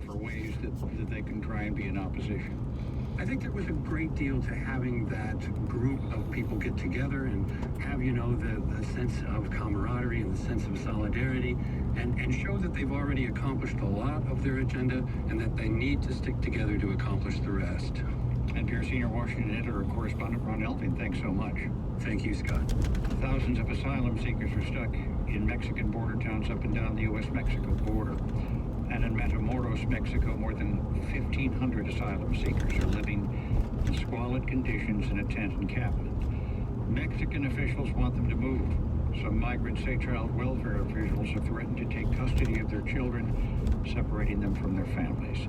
looking for ways that they can try and be in opposition. I think there was a great deal to having that group of people get together and have, the sense of camaraderie and the sense of solidarity and show that they've already accomplished a lot of their agenda and that they need to stick together to accomplish the rest. NPR Senior Washington Editor and Correspondent Ron Elving, thanks so much. Thank you, Scott. Thousands of asylum seekers are stuck in Mexican border towns up and down the U.S.-Mexico border. And in Matamoros, Mexico, more than 1,500 asylum seekers are living in squalid conditions in a tent encampment. Mexican officials want them to move. Some migrants say child welfare officials have threatened to take custody of their children, separating them from their families.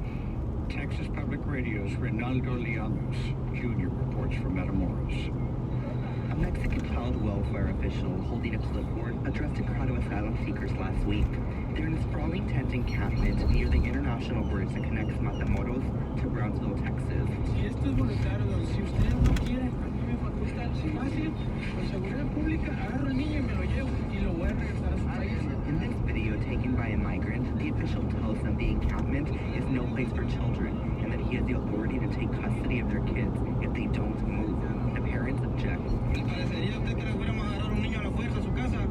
Texas Public Radio's Reynaldo Llanos Jr. reports from Matamoros. A Mexican child welfare official holding a clipboard addressed a crowd of asylum seekers last week. They're in a sprawling tent encampment near the international bridge that connects Matamoros to Brownsville, Texas. Si esto es voluntario, si ustedes no quieren, a mí me faculta el espacio, con seguridad pública, agarro al niño y me lo llevo y lo voy a regresar a su país. In this video taken by a migrant, the official tells them the encampment is no place for children and that he has the authority to take custody of their kids if they don't move. The parents object.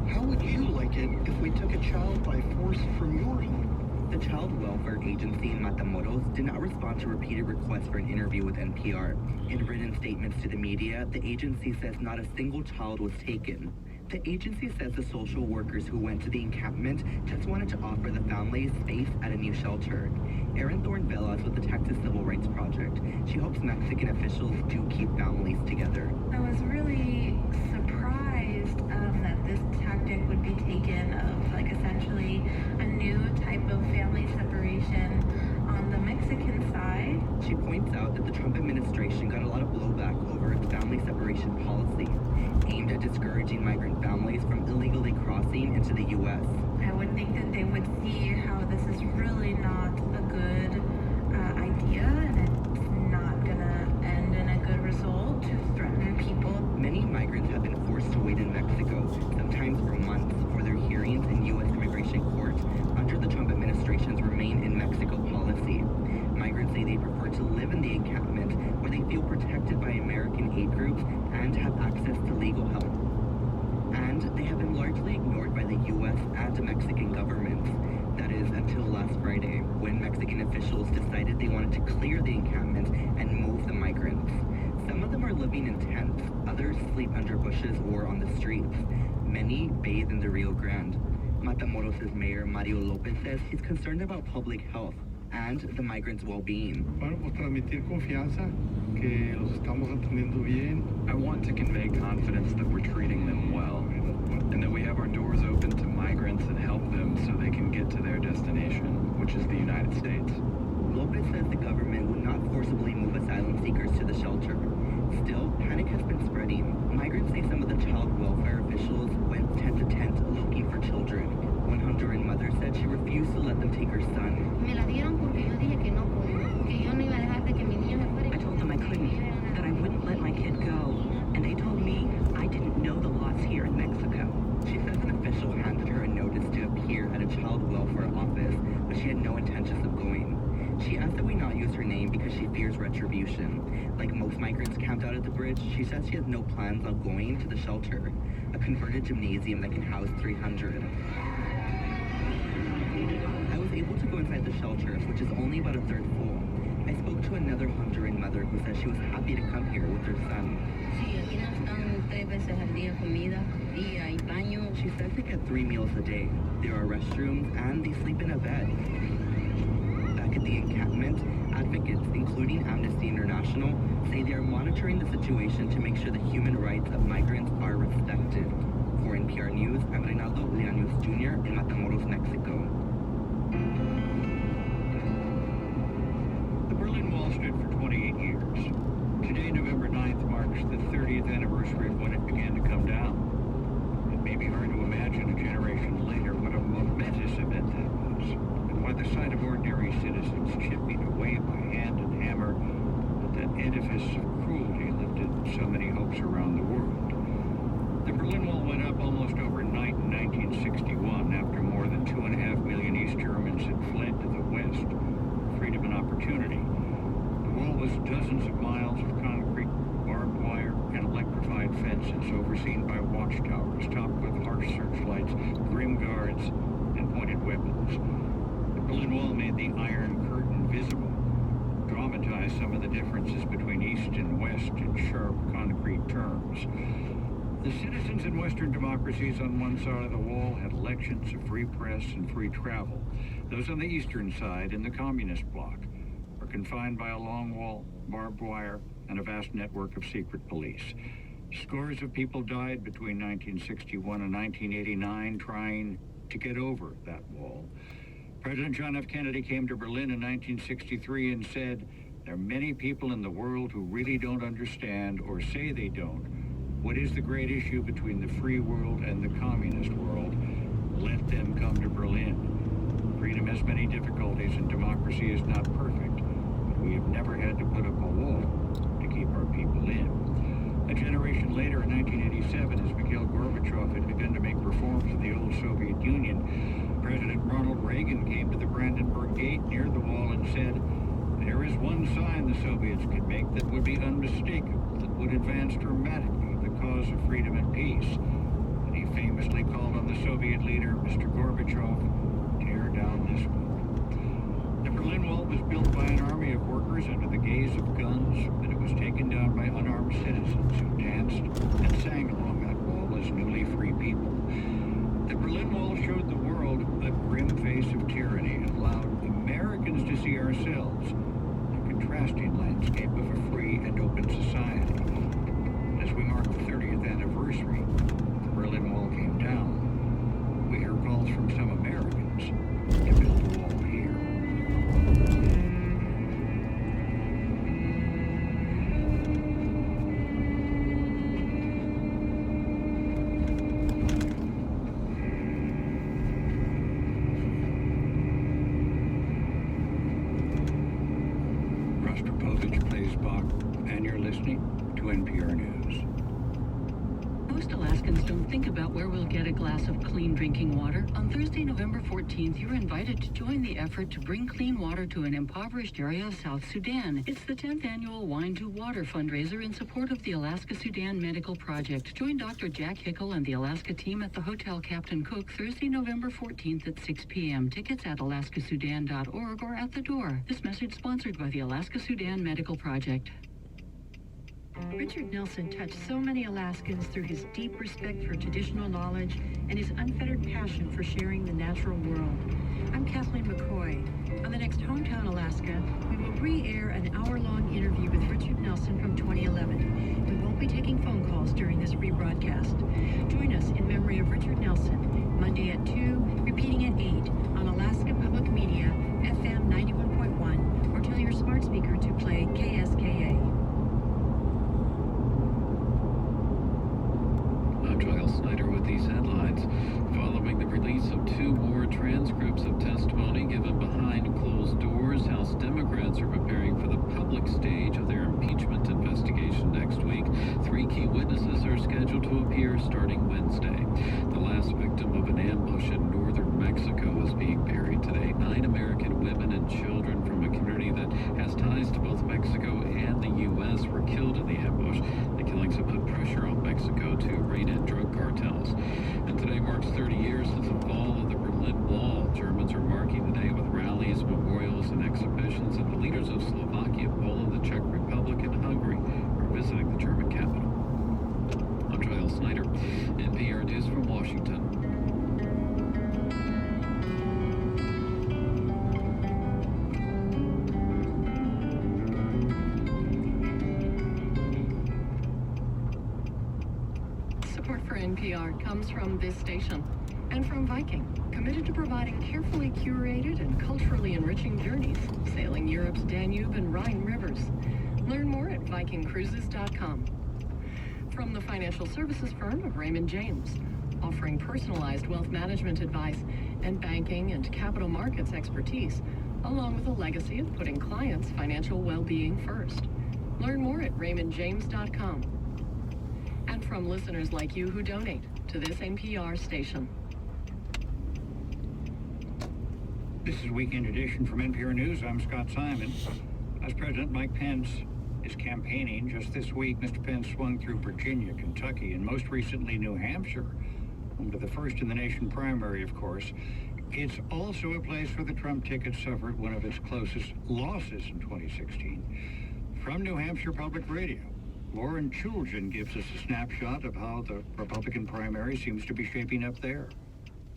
How would you like it if we took a child by force from your home? The Child Welfare Agency in Matamoros did not respond to repeated requests for an interview with NPR. In written statements to the media, the agency says not a single child was taken. The agency says the social workers who went to the encampment just wanted to offer the families space at a new shelter. Erin Thorne Velas with the Texas Civil Rights Project. She hopes Mexican officials do keep families together. I was really surprised that this tactic would be taken of essentially a new type of family separation on the Mexican side. She points out that the Trump administration got a lot of blowback over its family separation policy, aimed at discouraging migrant families from illegally crossing into the U.S. I would think that they would see how this is really not a good idea and it's not gonna end in a good result to threaten people. Many migrants have been forced to wait in Mexico, sometimes for months, for their hearings in U.S. immigration court under the Trump administration's Remain in Mexico policy. Migrants say they prefer to live in the encampment where they feel protected by American aid groups and have access to legal help. And they have been largely ignored by the U.S. and the Mexican governments. That is, until last Friday, when Mexican officials decided they wanted to clear the encampment and move the migrants. Some of them are living in tents, others sleep under bushes or on the streets. Many bathe in the Rio Grande. Matamoros' mayor Mario Lopez says he's concerned about public health and the migrants' well-being. Transmitir confianza, que los estamos atendiendo bien. I want to convey confidence that we're treating them well, and that we have our doors open to migrants and help them so they can get to their destination, which is the United States. Lopez says the government would not forcibly move asylum seekers to the shelter. Still, panic has been spreading. Migrants say some of the child welfare officials went tent to tent looking for children. One Honduran mother said she refused to let them take her son. I told them I couldn't, that I wouldn't let my kid go, and they told me I didn't know the laws here in Mexico. She says an official handed her a notice to appear at a child welfare office, but she had no intentions of going. She asked that we not use her name because she fears retribution. Like most migrants camped out at the bridge, she says she has no plans on going to the shelter, a converted gymnasium that can house 300. I was able to go inside the shelter, which is only about a third full. I spoke to another Honduran mother who says she was happy to come here with her son. She says they get 3 meals a day. There are restrooms and they sleep in a bed. Back at the encampment, advocates, including Amnesty International, say they are monitoring the situation to make sure the human rights of migrants are respected. For NPR News, I'm Reynaldo Llanos Jr. in Matamoros, Mexico. The Berlin Wall stood for 28 years. Today, November 9th, marks the 30th anniversary of when it began to come down. It may be hard to imagine a generation later what a momentous event that was, and why the sight of ordinary citizens chipping away by hand and hammer at that edifice of cruelty lifted so many hopes around the world. The Berlin Wall went up almost overnight in 1961 after more than 2.5 million East Germans had fled to the west, opportunity. The wall was dozens of miles of concrete, barbed wire, and electrified fences overseen by watchtowers topped with harsh searchlights, grim guards, and pointed weapons. The Berlin Wall made the Iron Curtain visible, dramatized some of the differences between East and West in sharp, concrete terms. The citizens in Western democracies on one side of the wall had elections, a free press, and free travel. Those on the eastern side, in the communist bloc, are confined by a long wall, barbed wire, and a vast network of secret police. Scores of people died between 1961 and 1989 trying to get over that wall. President John F. Kennedy came to Berlin in 1963 and said, "There are many people in the world who really don't understand, or say they don't, what is the great issue between the free world and the communist world. Let them come to Berlin. Freedom has many difficulties and democracy is not perfect, but we have never had to put up a wall to keep our people in." A generation later, in 1987, as Mikhail Gorbachev had begun to make reforms in the old Soviet Union, President Ronald Reagan came to the Brandenburg Gate near the wall and said, "There is one sign the Soviets could make that would be unmistakable, that would advance dramatically the cause of freedom and peace." And he famously called on the Soviet leader, Mr. Gorbachev, tear down this wall. The Berlin Wall was built by an army of workers under the gaze of guns, but it was taken down by unarmed citizens who danced and sang along that wall as newly free people. The Berlin Wall showed the world a grim face of tyranny and allowed Americans to see ourselves, the contrasting landscape of a free and open society. As we mark the 30th anniversary, the Berlin Wall came down. We hear calls from some Americans to build a wall here. And you're listening to NPR News. Most Alaskans don't think about where we'll get a glass of clean drinking water. On Thursday, November 14th, you're invited to join the effort to bring clean water to an impoverished area of South Sudan. It's the 10th annual Wine to Water fundraiser in support of the Alaska-Sudan Medical Project. Join Dr. Jack Hickel and the Alaska team at the Hotel Captain Cook Thursday, November 14th at 6 p.m. Tickets at alaskasudan.org or at the door. This message sponsored by the Alaska-Sudan Medical Project. Richard Nelson touched so many Alaskans through his deep respect for traditional knowledge and his unfettered passion for sharing the natural world. I'm Kathleen McCoy. On the next Hometown Alaska, we will re-air an hour-long interview with Richard Nelson from 2011. We won't be taking phone calls during this rebroadcast. Join us in memory of Richard Nelson, Monday at 2, repeating at 8 on Alaska Public Media, FM 91.1, or tell your smart speaker to play KSKA. Snyder with these headlines. Following the release of 2 more transcripts of testimony given behind closed doors, House Democrats are preparing for the public stage of their impeachment investigation next week. 3 key witnesses are scheduled to appear starting Wednesday. The last victim of an ambush in northern Mexico is being buried today. 9 American women and children from a community that has ties to both Mexico and the U.S. were killed in the ambush. The killings have put pressure on Mexico to rein in drug cartels. And today marks 30 years since the fall of the Berlin Wall. Germans are marking the day with rallies, memorials, and exhibitions, and the leaders of Slovakia, Poland, the Czech Republic, and Hungary are visiting the German capital. I'm Giles Snyder, NPR News from Washington. NPR comes from this station and from Viking, committed to providing carefully curated and culturally enriching journeys, sailing Europe's Danube and Rhine rivers. Learn more at vikingcruises.com. From the financial services firm of Raymond James, offering personalized wealth management advice and banking and capital markets expertise, along with a legacy of putting clients' financial well-being first. Learn more at raymondjames.com. And from listeners like you who donate to this NPR station. This is Weekend Edition from NPR News. I'm Scott Simon. As President Mike Pence is campaigning, just this week, Mr. Pence swung through Virginia, Kentucky, and most recently New Hampshire, home to the first in the nation primary, of course. It's also a place where the Trump ticket suffered one of its closest losses in 2016. From New Hampshire Public Radio, Lauren Chulgen gives us a snapshot of how the Republican primary seems to be shaping up there.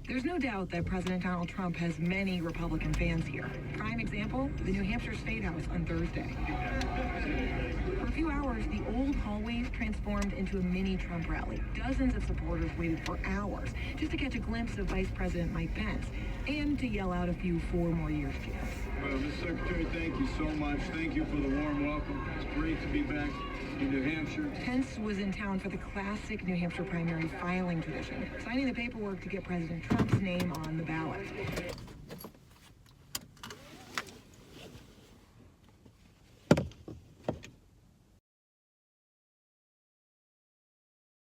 There's no doubt that President Donald Trump has many Republican fans here. Prime example, the New Hampshire State House on Thursday. For a few hours, the old hallways transformed into a mini Trump rally. Dozens of supporters waited for hours just to catch a glimpse of Vice President Mike Pence and to yell out a few 4 more years chants. Well, Mr. Secretary, thank you so much. Thank you for the warm welcome. It's great to be back in New Hampshire. Pence was in town for the classic New Hampshire primary filing tradition, signing the paperwork to get President Trump's name on the ballot.